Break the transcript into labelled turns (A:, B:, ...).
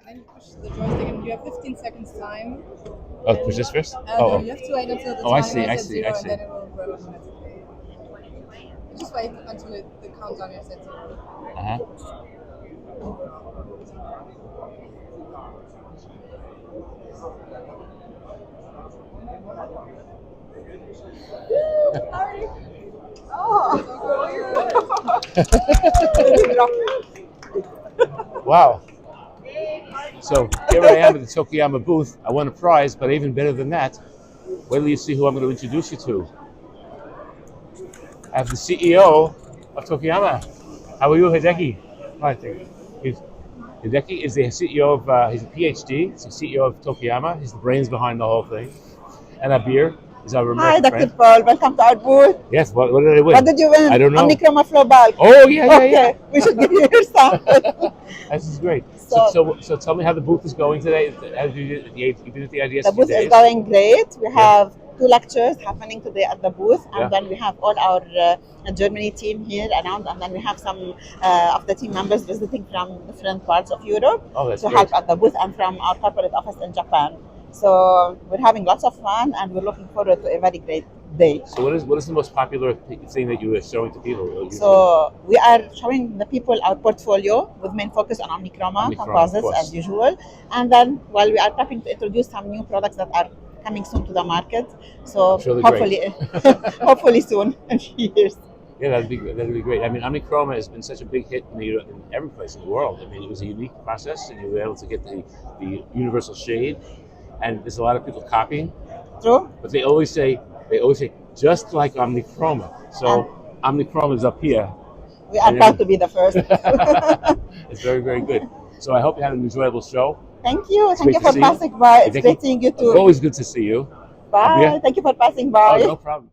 A: then you push the joystick and you have 15 seconds time.
B: Oh, push this first?
A: No, you have to wait until the
B: Oh, I
A: timer
B: see,
A: is
B: I
A: at
B: see,
A: zero
B: I
A: and
B: see.
A: then it will run automatically. Just wait until the countdown is at zero.
B: Uh-huh. Wow. So here I am at the Tokuyama booth. I won a prize, but even better than that, wait till you see who I'm going to introduce you to. I have the CEO of Tokuyama. How are you, Hideki? Fine, thank you. Hideki is the CEO of, he's a PhD, he's the CEO of Tokuyama. He's the brains behind the whole thing. And Abir is our
C: Hi,
B: American
C: Dr.
B: friend.
C: Paul. Welcome to our booth.
B: Yes, what did I win?
C: What did you win?
B: I don't know.
C: Omnichroma Flow Bulb.
B: Oh, yeah.
C: Okay, we should give you your sample.
B: This is great. So tell me how the booth is going today. How did you did the IDS
C: The booth is going great. We have 2 lectures happening today at the booth, and then we have all our Germany team here around, and then we have some of the team members visiting from different parts of Europe to help at the booth, and from our corporate office in Japan. So we're having lots of fun, and we're looking forward to a very great day.
B: So what is the most popular thing that you are showing to people?
C: So we are showing the people our portfolio with main focus on Omnichroma composites as usual, and then while we are prepping to introduce some new products that are coming soon to the market. So hopefully, hopefully soon in years.
B: Yeah, that'd be great. I mean, Omnichroma has been such a big hit in every place in the world. I mean, it was a unique process, and you were able to get the universal shade. And there's a lot of people copying.
C: True.
B: But they always say just like Omnichroma. So Omnichroma is up here.
C: We are proud to be the first.
B: It's very, very good. So I hope you had an enjoyable show.
C: Thank you. Thank you for passing by. It's great seeing you too.
B: Always good to see you.
C: Bye. Thank you for passing by.
B: Oh, no problem.